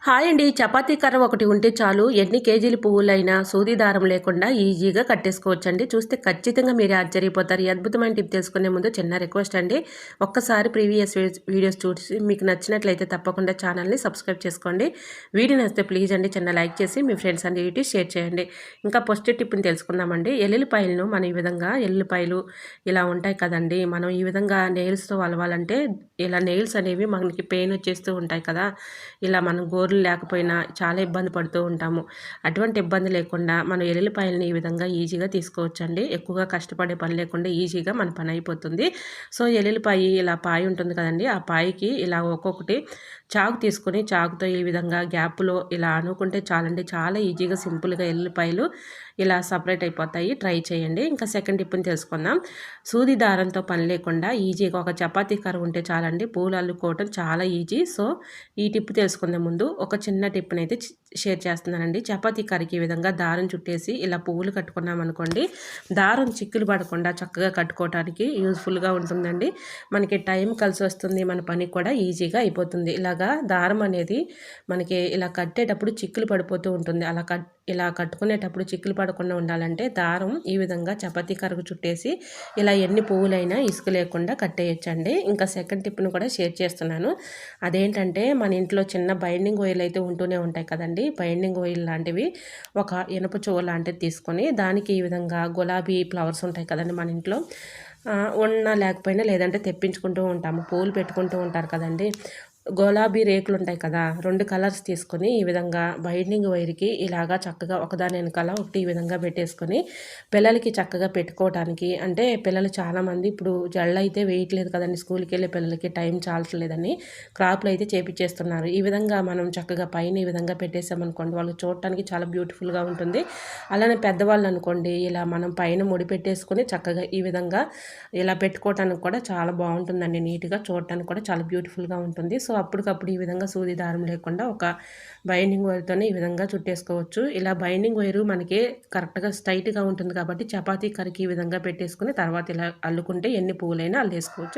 Hi అండి. చపాతీ కర్ర ఒకటి ఉంటే చాలు ఎన్ని కేజీల పువ్వులైనా సూది దారం లేకుండా ఈజీగా కట్టేసుకోవచ్చండి. చూస్తే ఖచ్చితంగా మీరే ఆశ్చర్యపోతారు. ఈ అద్భుతమైన టిప్ తెలుసుకునే ముందు చిన్న రిక్వెస్ట్ అండి. ఒక్కసారి ప్రీవియస్ వీడియోస్ చూసి మీకు నచ్చినట్లయితే తప్పకుండా ఛానల్ని సబ్స్క్రైబ్ చేసుకోండి. వీడియో నచ్చితే ప్లీజ్ అండి చిన్న లైక్ చేసి మీ ఫ్రెండ్స్ అందరికీ షేర్ చేయండి. ఇంకా ఫస్ట్ టిప్ని తెలుసుకుందామండి. ఎల్లుల్లిపాయలను మనం ఈ విధంగా ఎల్లుల్లిపాయలు ఇలా ఉంటాయి కదండి. మనం ఈ విధంగా నెయిల్స్తో వలవాలంటే ఇలా నెయిల్స్ అనేవి మనకి పెయిన్ వచ్చేస్తూ ఉంటాయి కదా. ఇలా మనం గోర్లు లేకపోయినా చాలా ఇబ్బంది పడుతూ ఉంటాము. అటువంటి ఇబ్బంది లేకుండా మనం ఎల్లుల్లిపాయలని ఈ విధంగా ఈజీగా తీసుకోవచ్చండి. ఎక్కువగా కష్టపడే పని లేకుండా ఈజీగా మన పని అయిపోతుంది. సో ఎల్లుల్లిపాయ ఇలా పాయ ఉంటుంది కదండి, ఆ పాయకి ఇలా ఒక్కొక్కటి చాకు తీసుకొని చాకుతో ఈ విధంగా గ్యాప్లో ఇలా అనుకుంటే చాలండి. చాలా ఈజీగా సింపుల్గా ఎల్లుల్లిపాయలు ఇలా సపరేట్ అయిపోతాయి. ట్రై చేయండి. ఇంకా సెకండ్ టిప్ని తెలుసుకుందాం. సూది దారంతో పని లేకుండా ఈజీగా ఒక చపాతీ కర్ర ఉంటే చాలండి. పూలు అల్లుకోవటం చాలా ఈజీ. సో ఈ టిప్ తెలుసుకునే ముందు ఒక చిన్న టిప్ని అయితే షేర్ చేస్తున్నానండి. చపాతీ కర్రకి ఈ విధంగా దారం చుట్టేసి ఇలా పువ్వులు కట్టుకున్నాం అనుకోండి, దారం చిక్కులు పడకుండా చక్కగా కట్టుకోవడానికి యూజ్ఫుల్గా ఉంటుందండి. మనకి టైం కలిసి వస్తుంది, మన పని కూడా ఈజీగా అయిపోతుంది. ఇలాగా దారం అనేది మనకి ఇలా కట్టేటప్పుడు చిక్కులు పడిపోతూ ఉంటుంది. ఇలా కట్టుకునేటప్పుడు చిక్కులు పడకుండా ఉండాలంటే దారం ఈ విధంగా చపాతీ కర్రకు చుట్టేసి ఇలా ఎన్ని పువ్వులైనా ఇసుక లేకుండా కట్టేయచ్చండి. ఇంకా సెకండ్ టిప్ను కూడా షేర్ చేస్తున్నాను. అదేంటంటే మన ఇంట్లో చిన్న బైండింగ్ ఆయిల్ అయితే ఉంటూనే ఉంటాయి కదండి. బైండింగ్ ఆయిల్ లాంటివి ఒక ఇనుప చువ్వ లాంటిది తీసుకొని దానికి ఈ విధంగా గులాబీ ఫ్లవర్స్ ఉంటాయి కదండి మన ఇంట్లో, ఉన్నా లేకపోయినా లేదంటే తెప్పించుకుంటూ ఉంటాము. పూలు పెట్టుకుంటూ ఉంటారు కదండి. గులాబీ రేకులు ఉంటాయి కదా, 2 కలర్స్ తీసుకొని ఈ విధంగా బైండింగ్ వైర్కి ఇలాగా చక్కగా ఒకదాని వెనకాల ఒకటి ఈ విధంగా పెట్టేసుకొని పిల్లలకి చక్కగా పెట్టుకోవడానికి, అంటే పిల్లలు చాలామంది ఇప్పుడు జళ్ళు అయితే వేయట్లేదు కదండి, స్కూల్కి వెళ్ళే పిల్లలకి టైం చాలట్లేదని క్రాప్లు అయితే చేపించేస్తున్నారు. ఈ విధంగా మనం చక్కగా పైన ఈ విధంగా పెట్టేసామనుకోండి, వాళ్ళు చూడటానికి చాలా బ్యూటిఫుల్గా ఉంటుంది. అలానే పెద్దవాళ్ళు అనుకోండి, ఇలా మనం పైన ముడి పెట్టేసుకొని చక్కగా ఈ విధంగా ఇలా పెట్టుకోవటానికి కూడా చాలా బాగుంటుందండి. నీట్గా చూడటానికి కూడా చాలా బ్యూటిఫుల్గా ఉంటుంది. సో అప్పటికప్పుడు ఈ విధంగా సూది దారం లేకుండా ఒక బైండింగ్ వైర్తోనే ఈ విధంగా చుట్టేసుకోవచ్చు. ఇలా బైండింగ్ వైరు మనకి కరెక్ట్గా స్ట్రైట్గా ఉంటుంది కాబట్టి చపాతీ కర్రకి ఈ విధంగా పెట్టేసుకుని తర్వాత ఇలా అల్లుకుంటే ఎన్ని పువ్వులైనా అల్లేసుకోవచ్చు.